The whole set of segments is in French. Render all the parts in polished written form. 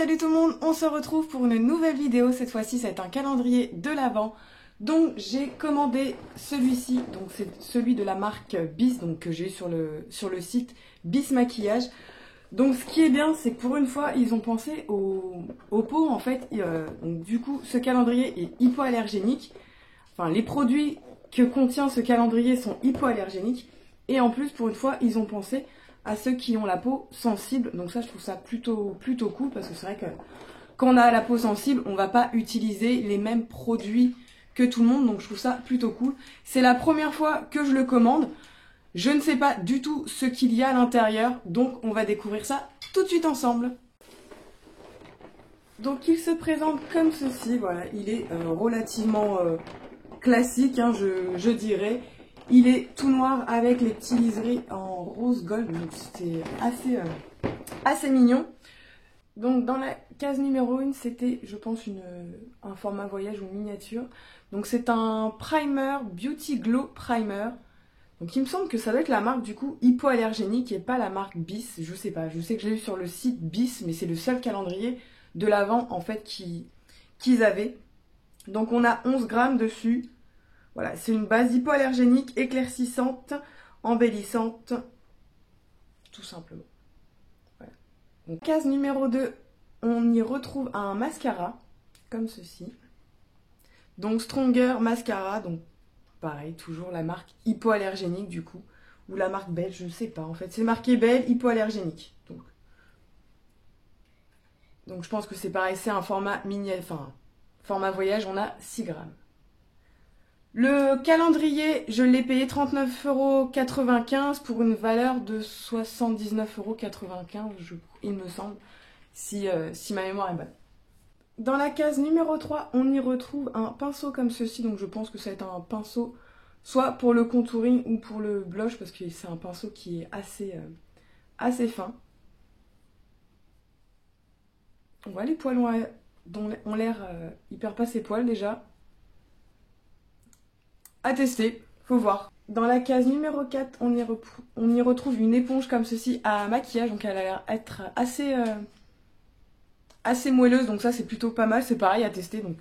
Salut tout le monde, on se retrouve pour une nouvelle vidéo. Cette fois-ci, ça va être un calendrier de l'Avent. Donc j'ai commandé celui-ci, donc c'est celui de la marque Bis, donc que j'ai sur le site Bis Maquillage. Donc ce qui est bien, c'est que pour une fois, ils ont pensé aux peaux en fait. Donc du coup, ce calendrier est hypoallergénique. Enfin, les produits que contient ce calendrier sont hypoallergéniques. Et en plus, pour une fois, ils ont pensé à ceux qui ont la peau sensible. Donc ça, je trouve ça plutôt cool, parce que c'est vrai que quand on a la peau sensible, on va pas utiliser les mêmes produits que tout le monde. Donc je trouve ça plutôt cool. C'est la première fois que je le commande. Je ne sais pas du tout ce qu'il y a à l'intérieur. Donc on va découvrir ça tout de suite ensemble. Donc il se présente comme ceci. Voilà, il est relativement classique, hein, je dirais. Il est tout noir avec les petits liserés en rose gold, donc c'est assez mignon. Donc dans la case numéro 1, c'était, je pense, un format voyage ou miniature. Donc c'est un primer, Beauty Glow Primer. Donc il me semble que ça doit être la marque du coup hypoallergénique et pas la marque Bis, je sais pas. Je sais que j'ai eu sur le site Bis, mais c'est le seul calendrier de l'Avent en fait qu'ils avaient. Donc on a 11 grammes dessus. Voilà, c'est une base hypoallergénique, éclaircissante, embellissante, tout simplement. Voilà. Donc, case numéro 2, on y retrouve un mascara, comme ceci. Donc Stronger Mascara, donc pareil, toujours la marque hypoallergénique du coup, ou la marque Belle, je ne sais pas en fait. C'est marqué Belle, hypoallergénique. Donc je pense que c'est pareil, c'est un format mini, enfin, format voyage, on a 6 grammes. Le calendrier, je l'ai payé 39,95 € pour une valeur de 79,95 €, il me semble, si ma mémoire est bonne. Dans la case numéro 3, on y retrouve un pinceau comme ceci, donc je pense que ça va être un pinceau soit pour le contouring ou pour le blush, parce que c'est un pinceau qui est assez fin. On voit les poils ont l'air, il perd pas ses poils déjà. À tester, faut voir. Dans la case numéro 4, on y retrouve une éponge comme ceci à maquillage, donc elle a l'air être assez moelleuse, donc ça c'est plutôt pas mal, c'est pareil à tester. Donc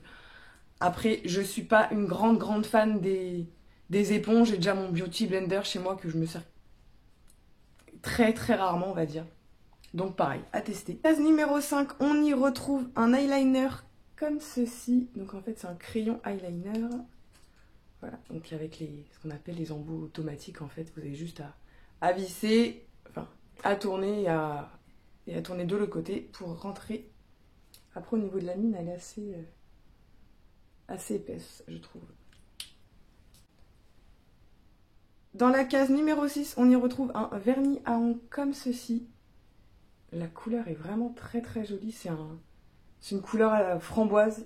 après, je suis pas une grande fan des éponges, j'ai déjà mon Beauty Blender chez moi que je me sers très rarement, on va dire. Donc pareil, à tester. Case numéro 5, on y retrouve un eyeliner comme ceci, donc en fait c'est un crayon eyeliner. Voilà, donc avec ce qu'on appelle les embouts automatiques, en fait, vous avez juste à visser, enfin, à tourner et à tourner de l'autre côté pour rentrer. Après, au niveau de la mine, elle est assez épaisse, je trouve. Dans la case numéro 6, on y retrouve un vernis à ongles comme ceci. La couleur est vraiment très jolie, c'est une couleur à la framboise,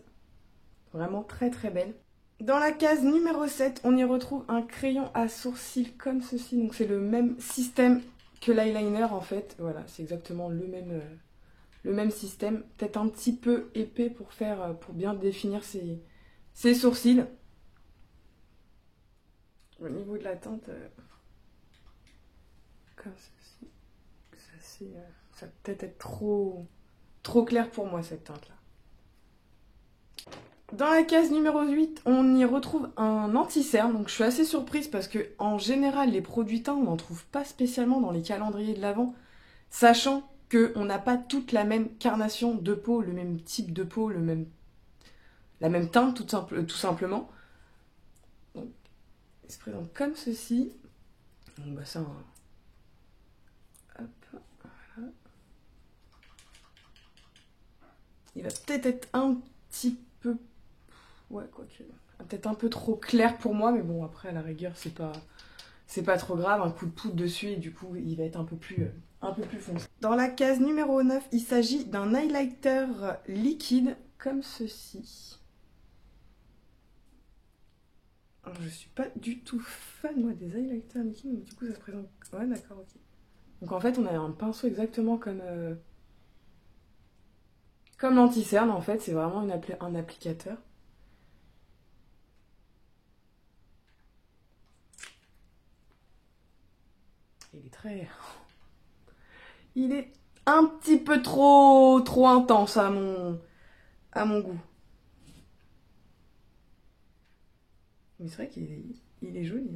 vraiment très belle. Dans la case numéro 7, on y retrouve un crayon à sourcils comme ceci. Donc c'est le même système que l'eyeliner en fait. Voilà, c'est exactement le même système. Peut-être un petit peu épais pour bien définir ses sourcils. Au niveau de la teinte, comme ceci. Ça va peut-être être trop clair pour moi cette teinte là. Dans la case numéro 8, on y retrouve un anti-cerne. Donc je suis assez surprise parce que en général, les produits teints, on n'en trouve pas spécialement dans les calendriers de l'Avent, sachant qu'on n'a pas toute la même carnation de peau, le même type de peau, la même teinte tout simplement. Donc, il se présente comme ceci. Donc bah ça, hop, voilà. Il va peut-être être un petit peu... Ouais, quoique. Peut-être un peu trop clair pour moi, mais bon, après, à la rigueur, c'est pas trop grave. Un coup de poudre dessus, et du coup, il va être un peu plus foncé. Dans la case numéro 9, il s'agit d'un highlighter liquide, comme ceci. Alors, je suis pas du tout fan, moi, des highlighters liquides, mais du coup, ça se présente... Ouais, d'accord, ok. Donc, en fait, on a un pinceau exactement comme l'anti-cerne, en fait. C'est vraiment un applicateur. Il est un petit peu trop intense à mon goût. Mais c'est vrai qu'il est joli.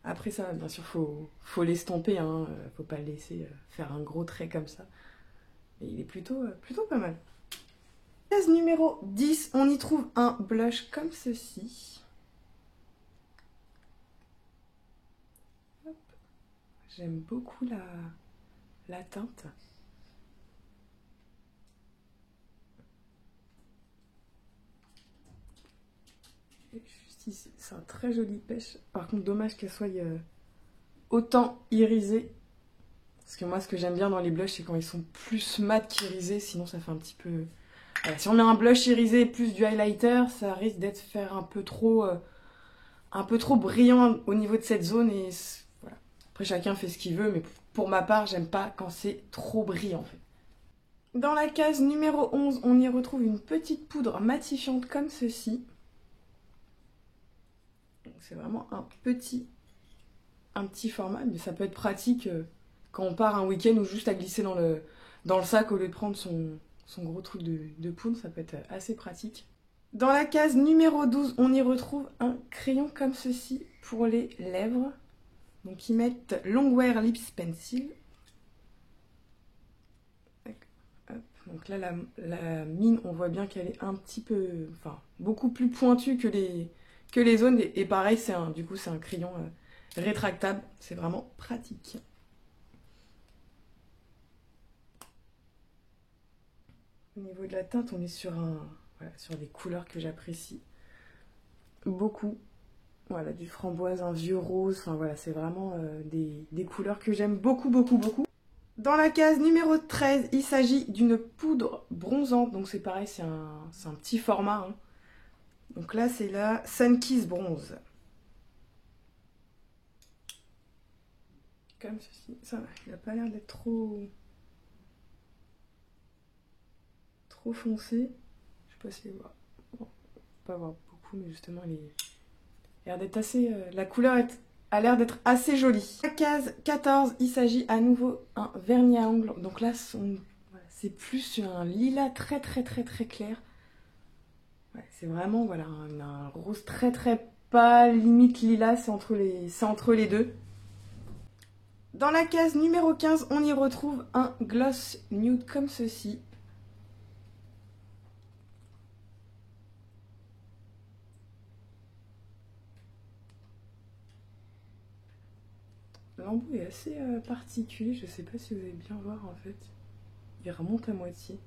Après ça, bien sûr, faut l'estomper, hein. Faut pas le laisser faire un gros trait comme ça. Mais il est plutôt pas mal. Case numéro 10, on y trouve un blush comme ceci. J'aime beaucoup la teinte. Juste ici, c'est un très joli pêche. Par contre, dommage qu'elle soit autant irisée. Parce que moi, ce que j'aime bien dans les blushs, c'est quand ils sont plus mat qu'irisés. Sinon, ça fait un petit peu... Voilà, si on met un blush irisé plus du highlighter, ça risque d'être faire un peu trop brillant au niveau de cette zone. Et voilà. Après, chacun fait ce qu'il veut. Mais pour ma part, j'aime pas quand c'est trop brillant, en fait. Dans la case numéro 11, on y retrouve une petite poudre matifiante comme ceci. C'est vraiment un petit format, mais ça peut être pratique quand on part un week-end ou juste à glisser dans le sac au lieu de prendre son gros truc de poudre, ça peut être assez pratique. Dans la case numéro 12, on y retrouve un crayon comme ceci pour les lèvres. Donc ils mettent Longwear Lips Pencil. Donc là, la mine, on voit bien qu'elle est un petit peu, enfin, beaucoup plus pointue que les zones. Et pareil, du coup, c'est un crayon rétractable. C'est vraiment pratique. Au niveau de la teinte, on est sur sur des couleurs que j'apprécie beaucoup. Voilà, du framboise, un vieux rose. Enfin voilà, c'est vraiment des couleurs que j'aime beaucoup. Dans la case numéro 13, il s'agit d'une poudre bronzante. Donc c'est pareil, c'est un petit format. Hein. Donc là, c'est la Sunkiss Bronze. Comme ceci. Ça va, il n'a pas l'air d'être trop foncé. Je sais pas si on va pas voir beaucoup, mais justement, il a l'air d'être assez... la couleur a l'air d'être assez jolie. La case 14, il s'agit à nouveau un vernis à ongles. Donc là, c'est plus un lilas très clair. Ouais, c'est vraiment voilà, un rose très pâle, limite lilas, c'est entre les deux. Dans la case numéro 15, on y retrouve un gloss nude comme ceci. L'embout est assez particulier, je sais pas si vous allez bien voir en fait. Il remonte à moitié.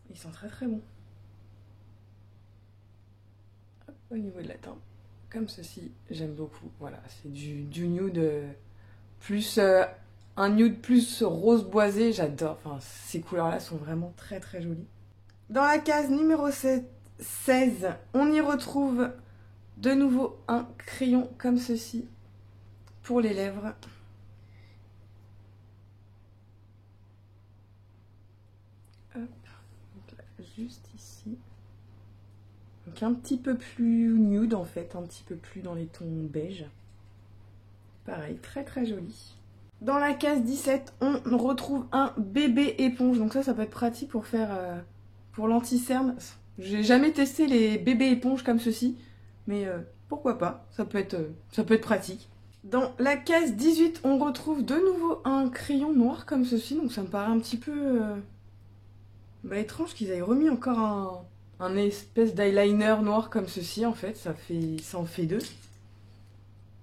Ils sont très bons. Hop, au niveau de la teinte, comme ceci, j'aime beaucoup. Voilà, c'est du nude plus un nude plus rose boisé, j'adore. Enfin, ces couleurs-là sont vraiment très jolies. Dans la case numéro 16, on y retrouve de nouveau un crayon comme ceci pour les lèvres. Hop, donc là, juste ici. Donc un petit peu plus nude en fait, un petit peu plus dans les tons beige. Pareil, très joli. Dans la case 17, on retrouve un bébé éponge. Donc ça peut être pratique pour faire pour l'anti-cerne. J'ai jamais testé les bébés éponges comme ceci, mais pourquoi pas, ça peut être pratique. Dans la case 18, on retrouve de nouveau un crayon noir comme ceci, donc ça me paraît un petit peu étrange qu'ils aient remis encore un espèce d'eyeliner noir comme ceci en fait, ça en fait deux.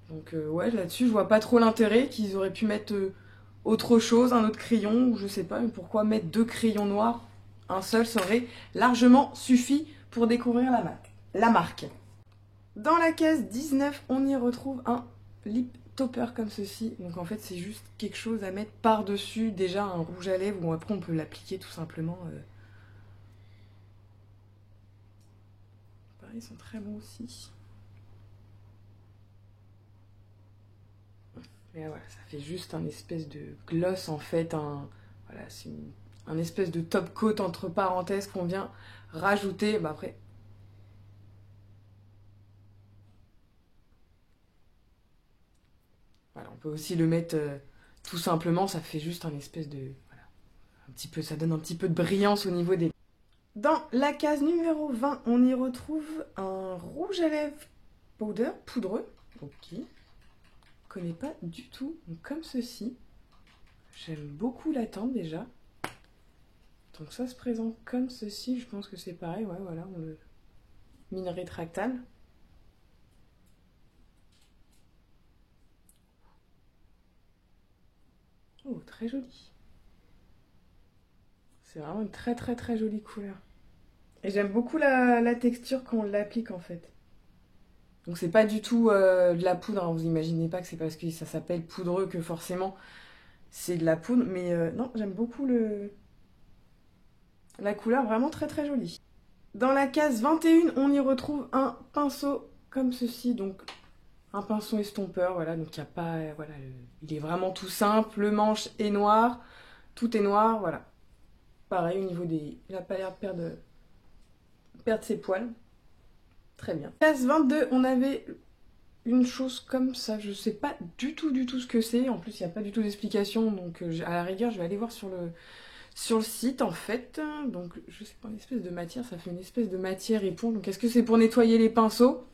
Donc ouais, là-dessus, je vois pas trop l'intérêt qu'ils auraient pu mettre autre chose, un autre crayon, ou je sais pas, mais pourquoi mettre deux crayons noirs? Un seul, ça aurait largement suffi pour découvrir la marque. Dans la case 19, on y retrouve un lip topper comme ceci. Donc en fait, c'est juste quelque chose à mettre par-dessus déjà un rouge à lèvres, ou après on peut l'appliquer tout simplement. Pareil, ils sont très bons aussi. Et voilà, ça fait juste un espèce de gloss en fait, voilà, c'est un espèce de top coat entre parenthèses qu'on vient rajouter. Bah après, voilà, on peut aussi le mettre Tout simplement, ça fait juste un espèce de... Voilà, un petit peu, ça donne un petit peu de brillance au niveau des... Dans la case numéro 20, on y retrouve un rouge à lèvres powder, poudreux. Ok. Je connais pas du tout. Donc, comme ceci. J'aime beaucoup la teinte déjà. Donc ça se présente comme ceci. Je pense que c'est pareil. Ouais, voilà, on le... Mine rétractable. Oh, très joli. C'est vraiment une très très très jolie couleur. Et j'aime beaucoup la texture quand on l'applique en fait. Donc c'est pas du tout de la poudre, hein. Vous imaginez pas que c'est parce que ça s'appelle poudreux que forcément c'est de la poudre. Mais non, j'aime beaucoup la couleur, vraiment très très jolie. Dans la case 21, on y retrouve un pinceau comme ceci. Donc un pinceau estompeur, voilà. Donc il n'y a pas... voilà, il est vraiment tout simple. Le manche est noir. Tout est noir, voilà. Pareil au niveau des... Il n'a pas l'air de perdre ses poils. Très bien. Case 22, on avait une chose comme ça. Je sais pas du tout ce que c'est. En plus, il n'y a pas du tout d'explication. Donc, à la rigueur, je vais aller voir sur le site, en fait. Donc, je sais pas, une espèce de matière. Ça fait une espèce de matière éponge. Donc, est-ce que c'est pour nettoyer les pinceaux?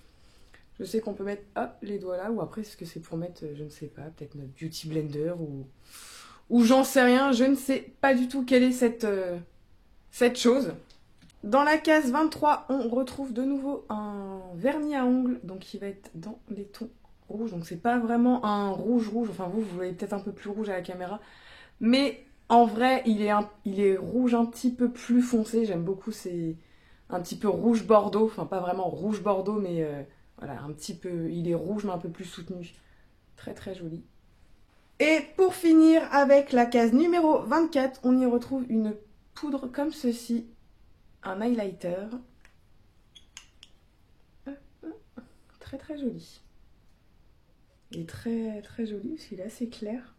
Je sais qu'on peut mettre, hop, les doigts là. Ou après, est-ce que c'est pour mettre, je ne sais pas, peut-être notre Beauty Blender ou j'en sais rien. Je ne sais pas du tout quelle est cette chose. Dans la case 23, on retrouve de nouveau un vernis à ongles, donc qui va être dans les tons rouges. Donc c'est pas vraiment un rouge, enfin vous voyez peut-être un peu plus rouge à la caméra. Mais en vrai, il est rouge un petit peu plus foncé. J'aime beaucoup, c'est un petit peu rouge bordeaux. Enfin pas vraiment rouge bordeaux, mais voilà, un petit peu, il est rouge mais un peu plus soutenu. Très très joli. Et pour finir avec la case numéro 24, on y retrouve une poudre comme ceci. Un highlighter. Très très joli. Il est très très joli parce qu'il est assez clair.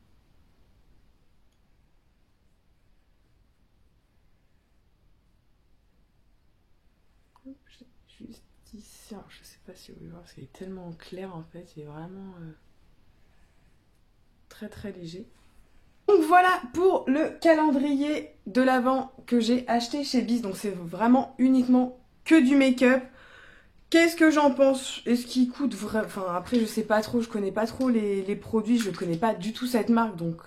Juste ici, alors, je sais pas si vous voulez voir parce qu'il est tellement clair en fait, il est vraiment très très léger. Donc voilà pour le calendrier de l'Avent que j'ai acheté chez Bis. Donc c'est vraiment uniquement que du make-up. Qu'est-ce que j'en pense? Est-ce qu'il coûte vraiment... Enfin après je sais pas trop, je connais pas trop les produits, je connais pas du tout cette marque. Donc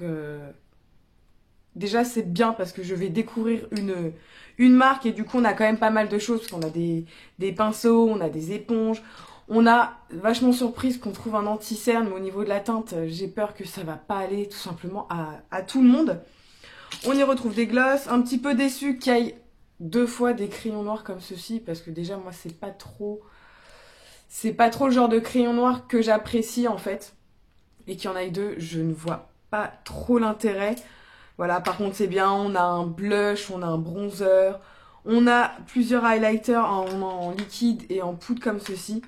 déjà c'est bien parce que je vais découvrir une marque et du coup on a quand même pas mal de choses. Parce qu'on a des pinceaux, on a des éponges. On a vachement surprise qu'on trouve un anti-cerne, mais au niveau de la teinte, j'ai peur que ça va pas aller tout simplement à tout le monde. On y retrouve des glosses, un petit peu déçu qu'il y ait 2 fois des crayons noirs comme ceci, parce que déjà moi c'est pas trop le genre de crayon noir que j'apprécie en fait. Et qu'il y en ait 2, je ne vois pas trop l'intérêt. Voilà, par contre c'est bien, on a un blush, on a un bronzer, on a plusieurs highlighters en liquide et en poudre comme ceci.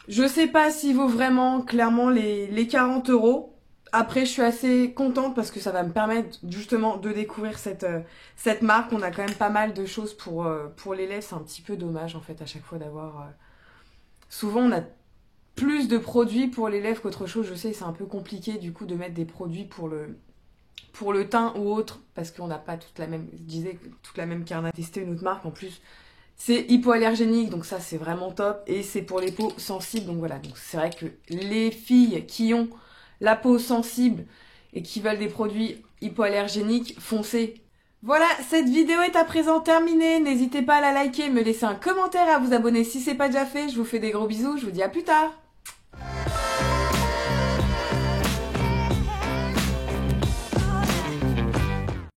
Je sais pas s'il vaut vraiment clairement les 40 €. Après, je suis assez contente parce que ça va me permettre justement de découvrir cette marque. On a quand même pas mal de choses pour les lèvres. C'est un petit peu dommage en fait à chaque fois d'avoir... Souvent, on a plus de produits pour les lèvres qu'autre chose. Je sais, c'est un peu compliqué du coup de mettre des produits pour le teint ou autre parce qu'on n'a pas toute la même... Je disais toute la même carne à tester une autre marque en plus. C'est hypoallergénique, donc ça c'est vraiment top. Et c'est pour les peaux sensibles, donc voilà. Donc c'est vrai que les filles qui ont la peau sensible et qui veulent des produits hypoallergéniques, foncez. Voilà, cette vidéo est à présent terminée. N'hésitez pas à la liker, me laisser un commentaire et à vous abonner si c'est pas déjà fait. Je vous fais des gros bisous, je vous dis à plus tard.